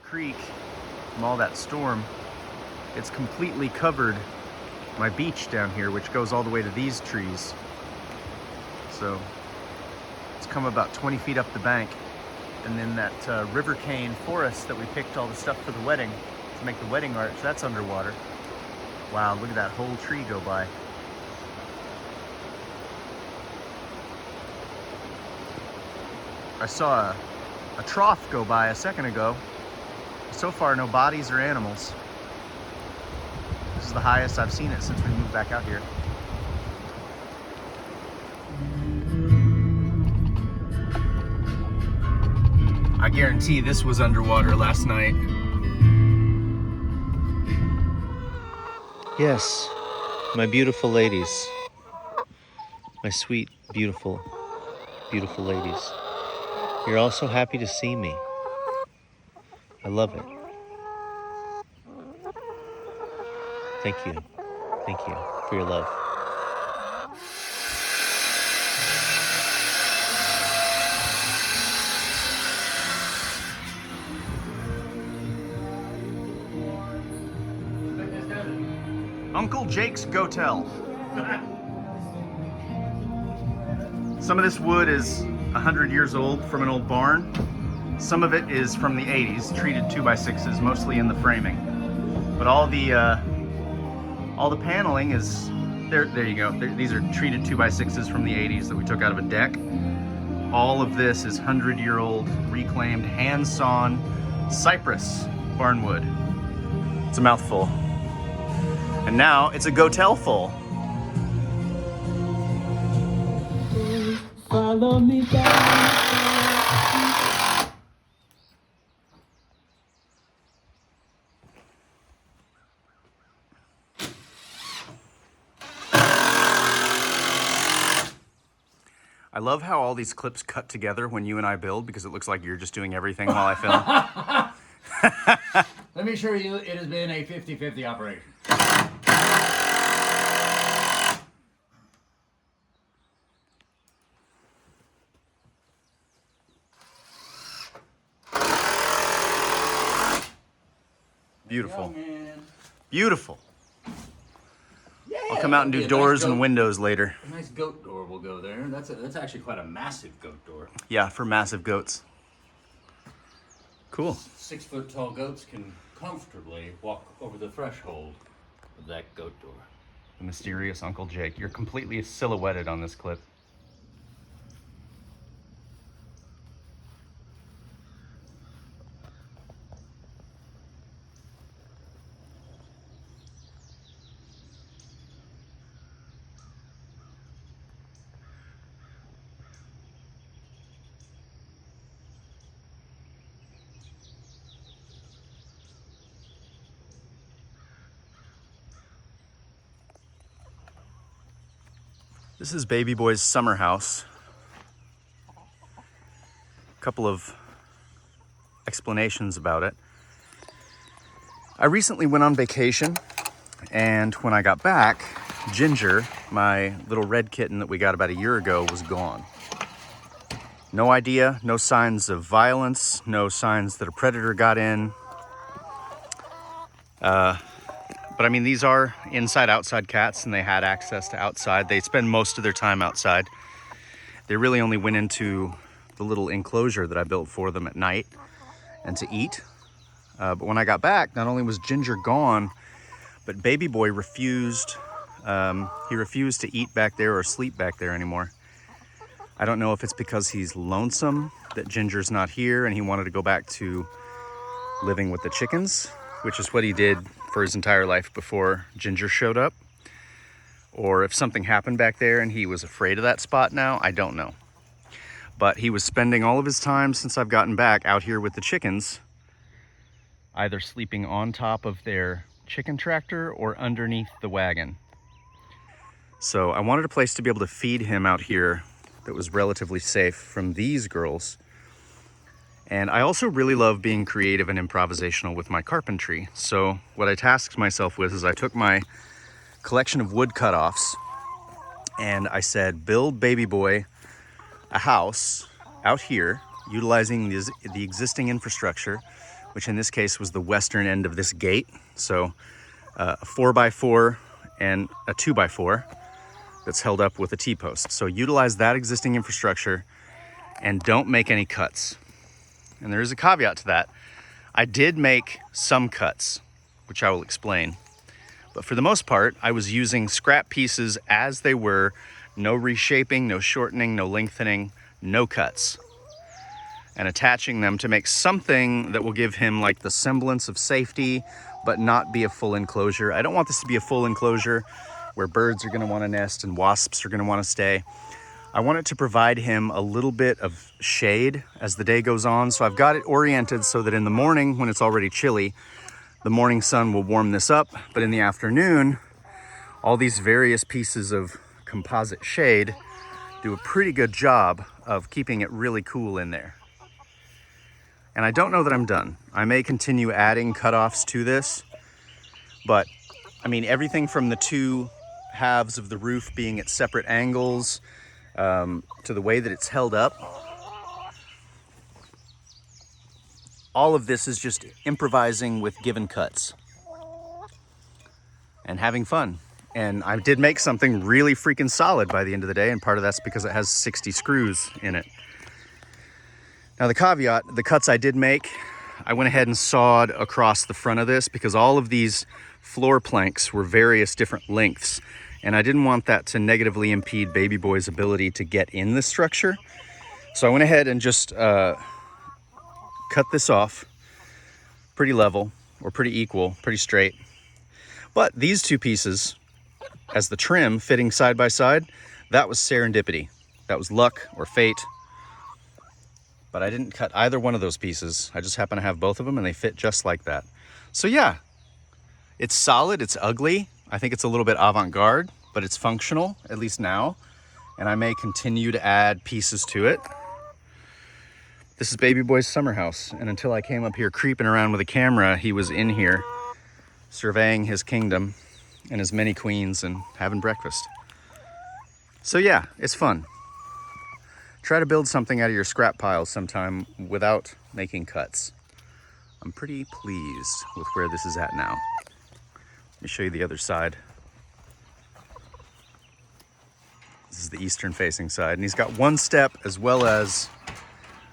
creek from all that storm, it's completely covered my beach down here, which goes all the way to these trees. So it's come about 20 feet up the bank. And then that river cane forest that we picked all the stuff for the wedding to make the wedding arch, that's underwater. Wow, look at that whole tree go by. I saw a trough go by a second ago. So far, no bodies or animals. This is the highest I've seen it since we moved back out here. I guarantee this was underwater last night. Yes, my beautiful ladies. My sweet, beautiful, beautiful ladies. You're all so happy to see me. I love it. Thank you. Thank you for your love. Uncle Jake's Gotel. Some of this wood is 100 years old from an old barn. Some of it is from the 80s, treated 2x6s, mostly in the framing. But all the paneling is, there you go. These are treated 2x6s from the 80s that we took out of a deck. All of this is 100-year-old reclaimed hand-sawn cypress barnwood. It's a mouthful. And now it's a Gotel full. Follow me back. I love how all these clips cut together when you and I build, because it looks like you're just doing everything while I film. Let me assure you, it has been a 50-50 operation. Beautiful. Yeah, beautiful. yeah, I'll come out and do doors and windows later. A nice goat door will go there. That's actually quite a massive goat door. Yeah, for massive goats. Cool. 6 foot tall goats can comfortably walk over the threshold of that goat door. The mysterious Uncle Jake. You're completely silhouetted on this clip. This is Baby Boy's summer house. A couple of explanations about it. I recently went on vacation, and when I got back, Ginger, my little red kitten that we got about a year ago, was gone. No idea, no signs of violence, no signs that a predator got in. But I mean, these are inside-outside cats, and they had access to outside. They spend most of their time outside. They really only went into the little enclosure that I built for them at night and to eat. But when I got back, not only was Ginger gone, but Baby Boy refused. He refused to eat back there or sleep back there anymore. I don't know if it's because he's lonesome that Ginger's not here and he wanted to go back to living with the chickens, which is what he did for his entire life before Ginger showed up. Or if something happened back there and he was afraid of that spot now, I don't know. But he was spending all of his time since I've gotten back out here with the chickens, either sleeping on top of their chicken tractor or underneath the wagon. So I wanted a place to be able to feed him out here that was relatively safe from these girls. And I also really love being creative and improvisational with my carpentry. So what I tasked myself with is I took my collection of wood cutoffs and I said, build Baby Boy a house out here, utilizing the existing infrastructure which in this case was the western end of this gate. So a 4x4 and a 2x4 that's held up with a T-post. So utilize that existing infrastructure and don't make any cuts. And there is a caveat to that. I did make some cuts, which I will explain. But for the most part, I was using scrap pieces as they were. No reshaping, no shortening, no lengthening, no cuts. And attaching them to make something that will give him like the semblance of safety, but not be a full enclosure. I don't want this to be a full enclosure where birds are gonna wanna nest and wasps are gonna wanna stay. I want it to provide him a little bit of shade as the day goes on. So I've got it oriented so that in the morning when it's already chilly, the morning sun will warm this up, but in the afternoon, all these various pieces of composite shade do a pretty good job of keeping it really cool in there. And I don't know that I'm done. I may continue adding cutoffs to this, but I mean, everything from the two halves of the roof being at separate angles to the way that it's held up, all of this is just improvising with given cuts and having fun. And I did make something really freaking solid by the end of the day, and part of that's because it has 60 screws in it. Now the caveat, the cuts I did make, I went ahead and sawed across the front of this because all of these floor planks were various different lengths, and I didn't want that to negatively impede Baby Boy's ability to get in the structure. So I went ahead and just cut this off pretty level, or pretty equal, pretty straight. But these two pieces, as the trim fitting side by side, that was serendipity. That was luck or fate. But I didn't cut either one of those pieces. I just happen to have both of them and they fit just like that. So yeah, it's solid, it's ugly. I think it's a little bit avant-garde, but it's functional, at least now. And I may continue to add pieces to it. This is Baby Boy's summer house, and until I came up here creeping around with a camera, he was in here surveying his kingdom and his many queens and having breakfast. So yeah, it's fun. Try to build something out of your scrap piles sometime without making cuts. I'm pretty pleased with where this is at now. Let me show you the other side. This is the eastern facing side, and he's got one step as well as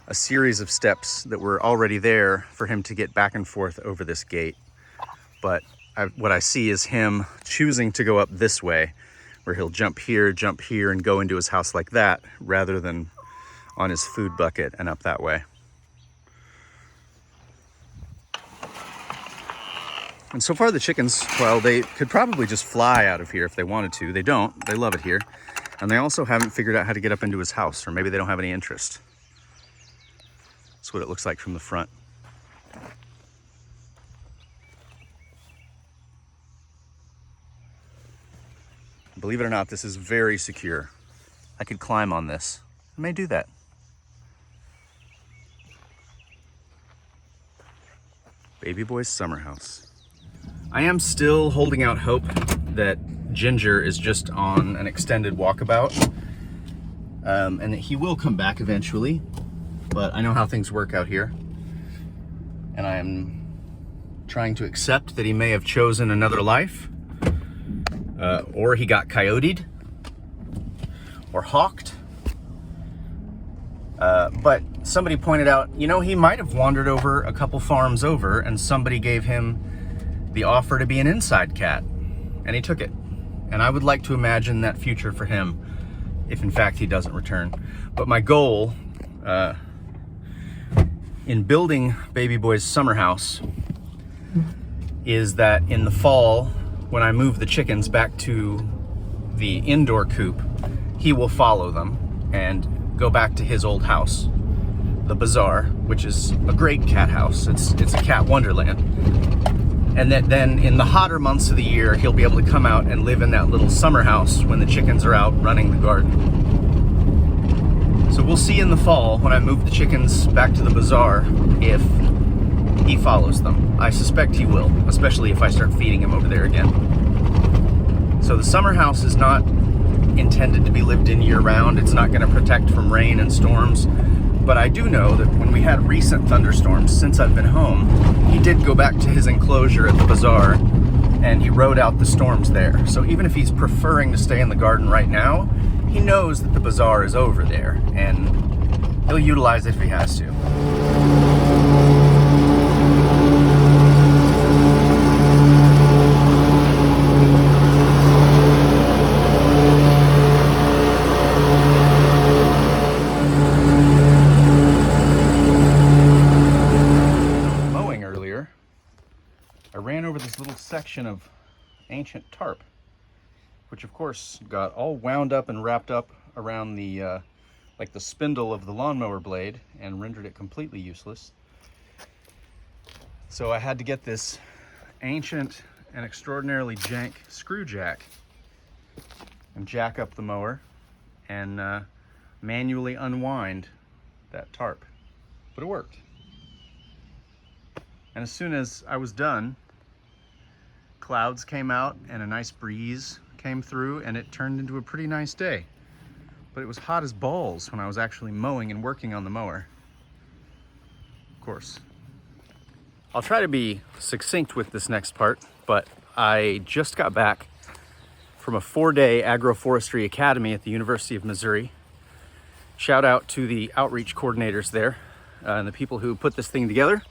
a series of steps that were already there for him to get back and forth over this gate. But what I see is him choosing to go up this way, where he'll jump here, and go into his house like that, rather than on his food bucket and up that way. And so far the chickens, well, they could probably just fly out of here if they wanted to. They don't. They love it here. And they also haven't figured out how to get up into his house, or maybe they don't have any interest. That's what it looks like from the front. Believe it or not, this is very secure. I could climb on this. I may do that. Baby Boy's summer house. I am still holding out hope that Ginger is just on an extended walkabout, and that he will come back eventually. But I know how things work out here, and I am trying to accept that he may have chosen another life, or he got coyoted, or hawked. But somebody pointed out, you know, he might have wandered over a couple farms over, and somebody gave him the offer to be an inside cat, and he took it. And I would like to imagine that future for him, if in fact he doesn't return. But my goal, in building Baby Boy's summer house, is that in the fall, when I move the chickens back to the indoor coop, he will follow them and go back to his old house, the bazaar, which is a great cat house. It's a cat wonderland. And that then in the hotter months of the year, he'll be able to come out and live in that little summer house when the chickens are out running the garden. So we'll see in the fall when I move the chickens back to the bazaar if he follows them. I suspect he will, especially if I start feeding him over there again. So the summer house is not intended to be lived in year-round. It's not going to protect from rain and storms. But I do know that when we had recent thunderstorms since I've been home, he did go back to his enclosure at the bazaar and he rode out the storms there. So even if he's preferring to stay in the garden right now, he knows that the bazaar is over there and he'll utilize it if he has to. I ran over this little section of ancient tarp, which of course got all wound up and wrapped up around the like the spindle of the lawnmower blade and rendered it completely useless. So I had to get this ancient and extraordinarily jank screw jack and jack up the mower and manually unwind that tarp, but it worked. And as soon as I was done, clouds came out and a nice breeze came through and it turned into a pretty nice day. But it was hot as balls when I was actually mowing and working on the mower. Of course. I'll try to be succinct with this next part, but I just got back from a 4-day agroforestry academy at the University of Missouri. Shout out to the outreach coordinators there and the people who put this thing together.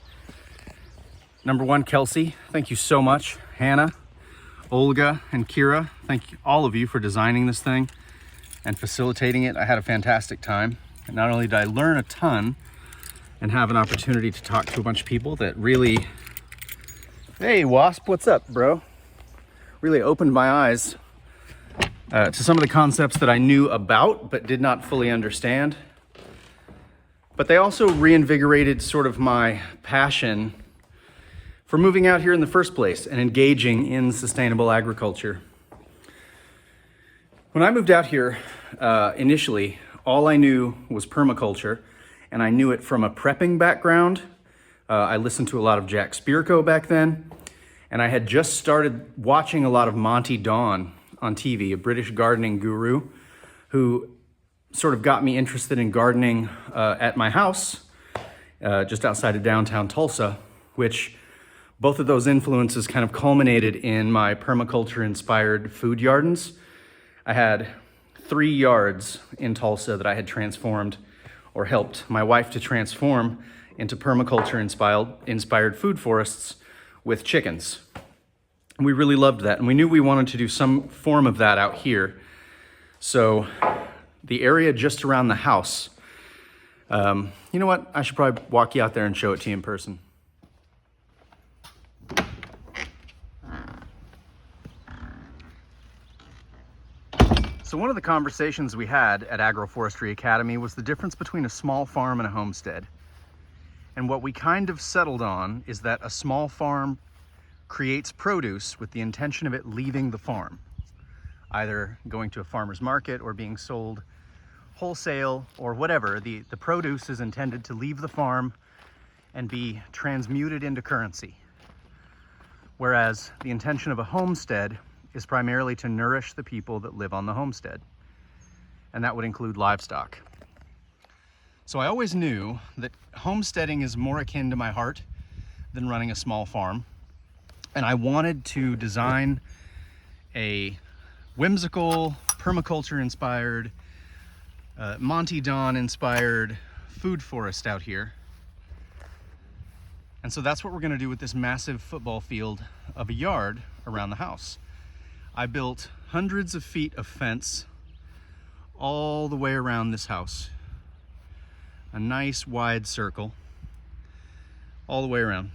Number one, Kelsey, thank you so much. Hannah, Olga, and Kira, thank you, all of you, for designing this thing and facilitating it. I had a fantastic time. And not only did I learn a ton and have an opportunity to talk to a bunch of people that really, hey Wasp, what's up, bro? Really opened my eyes to some of the concepts that I knew about but did not fully understand. But they also reinvigorated sort of my passion for moving out here in the first place and engaging in sustainable agriculture. When I moved out here, initially, all I knew was permaculture, and I knew it from a prepping background. I listened to a lot of Jack Spirko back then, and I had just started watching a lot of Monty Don on TV, a British gardening guru, who sort of got me interested in gardening at my house, just outside of downtown Tulsa, which both of those influences kind of culminated in my permaculture-inspired food yardens. I had 3 yards in Tulsa that I had transformed or helped my wife to transform into permaculture-inspired food forests with chickens. And we really loved that, and we knew we wanted to do some form of that out here. So the area just around the house, you know what? I should probably walk you out there and show it to you in person. So one of the conversations we had at Agroforestry Academy was the difference between a small farm and a homestead. And what we kind of settled on is that a small farm creates produce with the intention of it leaving the farm, either going to a farmer's market or being sold wholesale or whatever. The produce is intended to leave the farm and be transmuted into currency. Whereas the intention of a homestead is primarily to nourish the people that live on the homestead. And that would include livestock. So I always knew that homesteading is more akin to my heart than running a small farm. And I wanted to design a whimsical, permaculture-inspired, Monty Don-inspired food forest out here. And so that's what we're gonna do with this massive football field of a yard around the house. I built hundreds of feet of fence all the way around this house. A nice wide circle all the way around.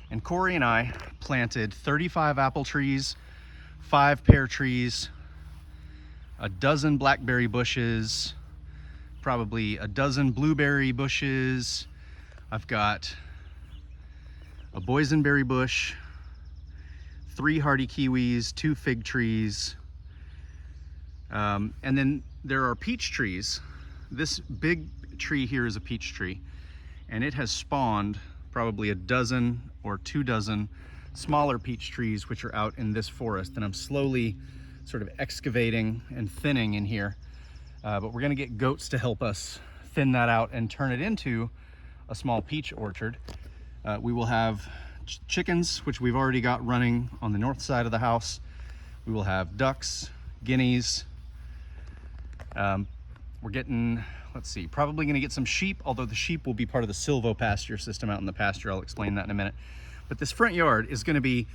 And Corey and I planted 35 apple trees, 5 pear trees, a dozen blackberry bushes, probably a dozen blueberry bushes. I've got a boysenberry bush, 3 hardy kiwis, 2 fig trees, and then there are peach trees. This big tree here is a peach tree, and it has spawned probably a dozen or 2 dozen smaller peach trees which are out in this forest, and I'm slowly sort of excavating and thinning in here, but we're gonna get goats to help us thin that out and turn it into a small peach orchard. We will have chickens, which we've already got running on the north side of the house. We will have ducks, guineas. We're getting, let's see, probably going to get some sheep, although the sheep will be part of the silvo pasture system out in the pasture. I'll explain that in a minute. But this front yard is going to be,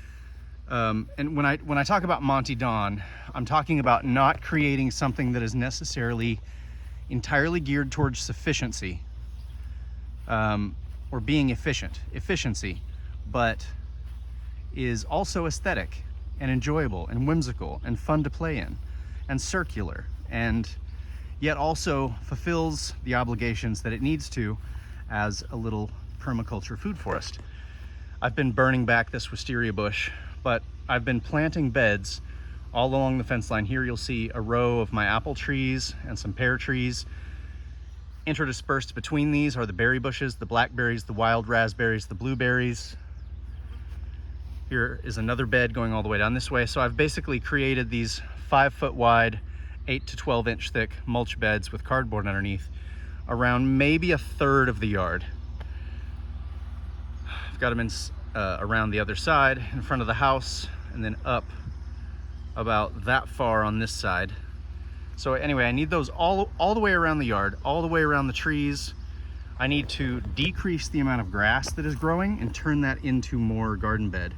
and when I talk about Monty Don, I'm talking about not creating something that is necessarily entirely geared towards sufficiency, or being efficiency, but is also aesthetic and enjoyable and whimsical and fun to play in and circular, and yet also fulfills the obligations that it needs to as a little permaculture food forest. I've been burning back this wisteria bush, but I've been planting beds all along the fence line. Here you'll see a row of my apple trees and some pear trees. Interdispersed between these are the berry bushes, the blackberries, the wild raspberries, the blueberries. Here is another bed going all the way down this way. So I've basically created these 5 foot wide, 8 to 12 inch thick mulch beds with cardboard underneath around maybe a third of the yard. I've got them in around the other side in front of the house, and then up about that far on this side. So anyway, I need those all the way around the yard, all the way around the trees. I need to decrease the amount of grass that is growing and turn that into more garden bed.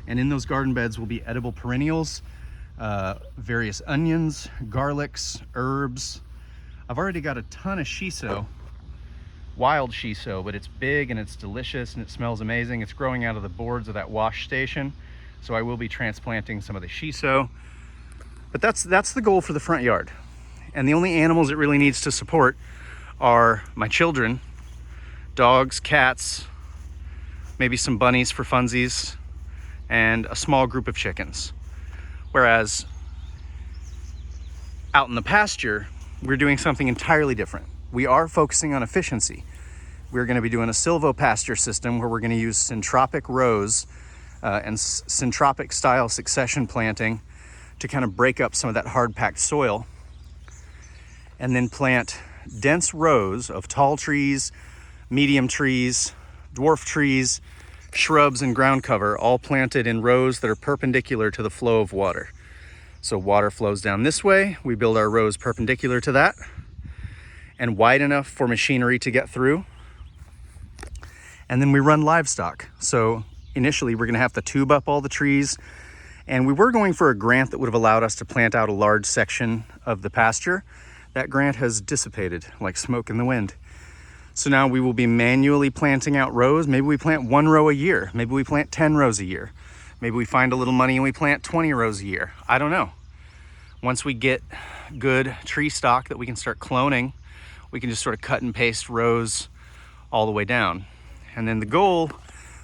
And in those garden beds will be edible perennials, various onions, garlics, herbs. I've already got a ton of shiso, wild shiso, but it's big and it's delicious and it smells amazing. It's growing out of the boards of that wash station. So I will be transplanting some of the shiso. But that's the goal for the front yard. And the only animals it really needs to support are my children, dogs, cats, maybe some bunnies for funsies, and a small group of chickens. Whereas out in the pasture, we're doing something entirely different. We are focusing on efficiency. We're going to be doing a silvo pasture system where we're going to use syntropic rows and syntropic style succession planting to kind of break up some of that hard packed soil, and then plant dense rows of tall trees, medium trees, dwarf trees, shrubs, and ground cover, all planted in rows that are perpendicular to the flow of water. So water flows down this way, we build our rows perpendicular to that and wide enough for machinery to get through. And then we run livestock. So initially we're gonna have to tube up all the trees, and we were going for a grant that would have allowed us to plant out a large section of the pasture. That grant has dissipated like smoke in the wind. So now we will be manually planting out rows. Maybe we plant 1 row a year. Maybe we plant 10 rows a year. Maybe we find a little money and we plant 20 rows a year. I don't know. Once we get good tree stock that we can start cloning, we can just sort of cut and paste rows all the way down. And then the goal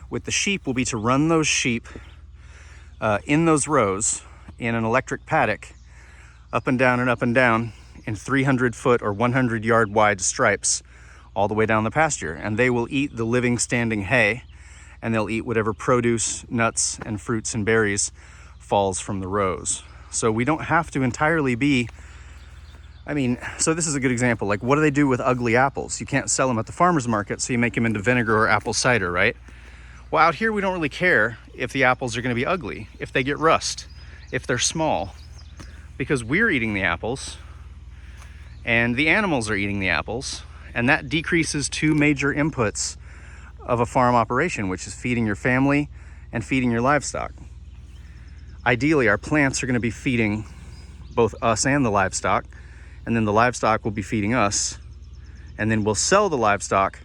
with the sheep will be to run those sheep in those rows in an electric paddock, up and down in 300 foot or 100 yard wide stripes all the way down the pasture. And they will eat the living standing hay, and they'll eat whatever produce, nuts and fruits and berries falls from the rows. So we don't have to entirely be, so this is a good example. Like, what do they do with ugly apples? You can't sell them at the farmer's market, so you make them into vinegar or apple cider, right? Well, out here we don't really care if the apples are going to be ugly, if they get rust, if they're small, because we're eating the apples and the animals are eating the apples, and that decreases 2 major inputs of a farm operation, which is feeding your family and feeding your livestock. Ideally, our plants are going to be feeding both us and the livestock, and then the livestock will be feeding us, and then we'll sell the livestock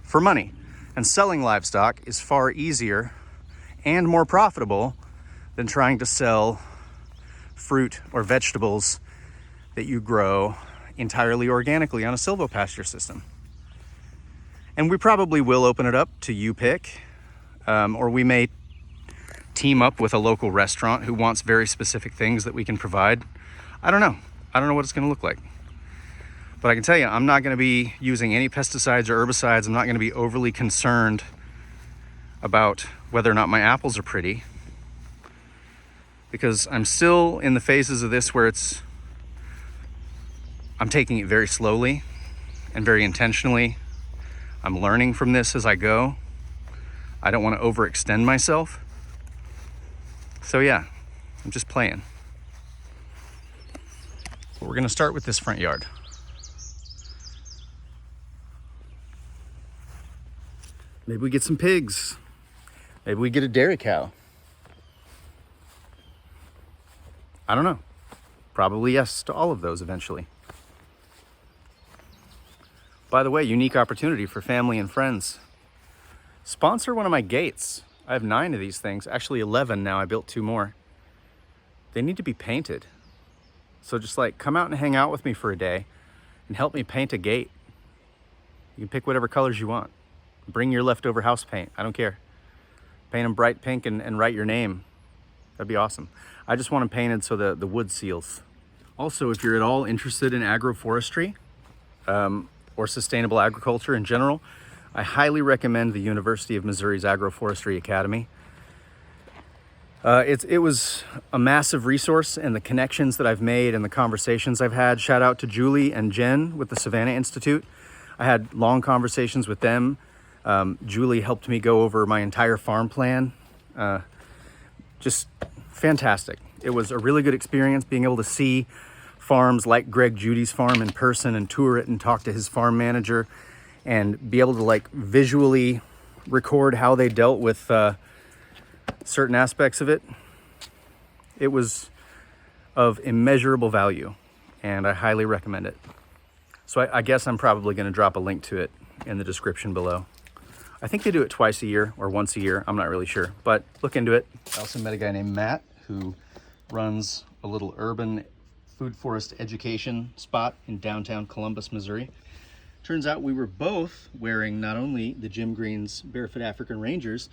for money. And selling livestock is far easier and more profitable than trying to sell fruit or vegetables that you grow entirely organically on a silvopasture system. And we probably will open it up to you pick, or we may team up with a local restaurant who wants very specific things that we can provide. I don't know what it's going to look like. But I can tell you, I'm not going to be using any pesticides or herbicides. I'm not going to be overly concerned about whether or not my apples are pretty, because I'm still in the phases of this where I'm taking it very slowly and very intentionally. I'm learning from this as I go. I don't want to overextend myself. So yeah, I'm just playing. But we're gonna start with this front yard. Maybe we get some pigs. Maybe we get a dairy cow. I don't know. Probably yes to all of those eventually. By the way, unique opportunity for family and friends. Sponsor one of my gates. I have 9 of these things, actually 11 now. I built 2 more. They need to be painted. So just like come out and hang out with me for a day and help me paint a gate. You can pick whatever colors you want. Bring your leftover house paint, I don't care. Paint them bright pink and write your name. That'd be awesome. I just want them painted so the wood seals. Also, if you're at all interested in agroforestry or sustainable agriculture in general, I highly recommend the University of Missouri's Agroforestry Academy. It was a massive resource, and the connections that I've made and the conversations I've had, shout out to Julie and Jen with the Savannah Institute. I had long conversations with them. Julie helped me go over my entire farm plan. Just fantastic. It was a really good experience being able to see farms like Greg Judy's farm in person and tour it and talk to his farm manager and be able to like visually record how they dealt with certain aspects of it. It was of immeasurable value, and I highly recommend it. So I guess I'm probably going to drop a link to it in the description below. I think they do it twice a year or once a year. I'm not really sure, but look into it. I also met a guy named Matt who runs a little urban food forest education spot in downtown Columbus, Missouri. Turns out we were both wearing not only the Jim Green's Barefoot African Rangers,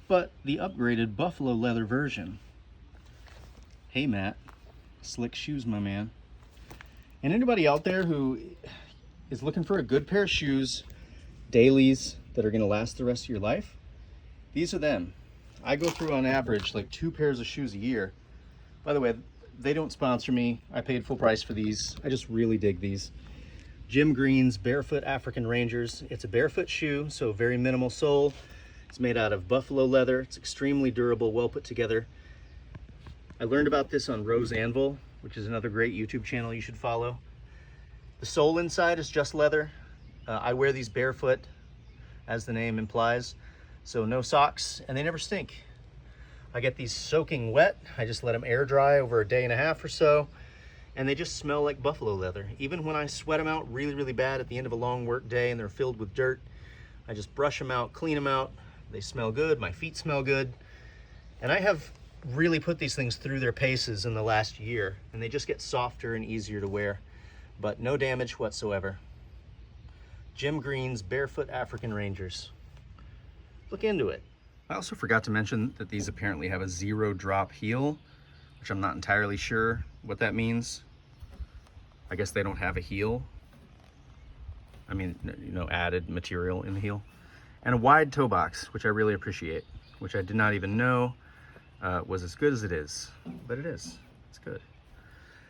but the upgraded buffalo leather version. Hey Matt, slick shoes, my man. And anybody out there who is looking for a good pair of shoes, dailies that are gonna last the rest of your life, these are them. I go through on average like 2 pairs of shoes a year. By the way, they don't sponsor me. I paid full price for these. I just really dig these. Jim Green's Barefoot African Rangers. It's a barefoot shoe, so very minimal sole. It's made out of buffalo leather. It's extremely durable, well put together. I learned about this on Rose Anvil, which is another great YouTube channel you should follow. The sole inside is just leather. I wear these barefoot, as the name implies, so no socks, and they never stink. I get these soaking wet. I just let them air dry over a day and a half or so, and they just smell like buffalo leather. Even when I sweat them out really, really bad at the end of a long work day and they're filled with dirt, I just brush them out, clean them out. They smell good, my feet smell good. And I have really put these things through their paces in the last year, and they just get softer and easier to wear, but no damage whatsoever. Jim Green's Barefoot African Rangers. Look into it. I also forgot to mention that these apparently have a 0 drop heel, which I'm not entirely sure what that means. I guess they don't have a heel. I mean, you know, added material in the heel. And a wide toe box, which I really appreciate, which I did not even know was as good as it is, but it is. It's good.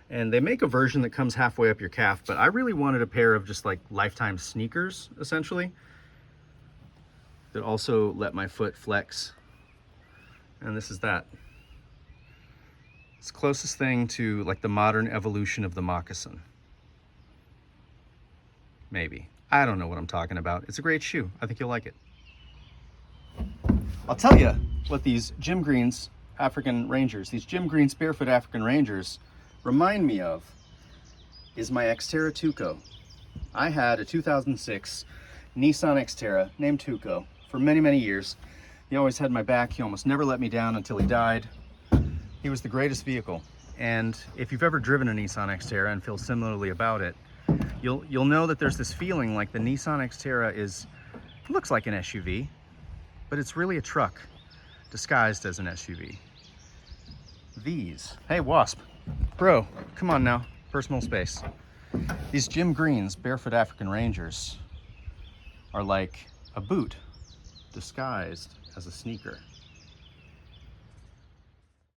And they make a version that comes halfway up your calf, but I really wanted a pair of just like lifetime sneakers, essentially, that also let my foot flex. And this is that. It's the closest thing to like the modern evolution of the moccasin. Maybe. I don't know what I'm talking about. It's a great shoe. I think you'll like it. I'll tell you what these Jim Green's African Rangers, these Jim Green's Barefoot African Rangers remind me of is my Xterra Tuco. I had a 2006 Nissan Xterra named Tuco for many, many years. He always had my back. He almost never let me down until he died. He was the greatest vehicle. And if you've ever driven a Nissan Xterra and feel similarly about it, you'll know that there's this feeling like the Nissan Xterra looks like an SUV, but it's really a truck disguised as an SUV. Hey Wasp, bro, come on now, personal space. These Jim Green's Barefoot African Rangers are like a boot disguised as a sneaker.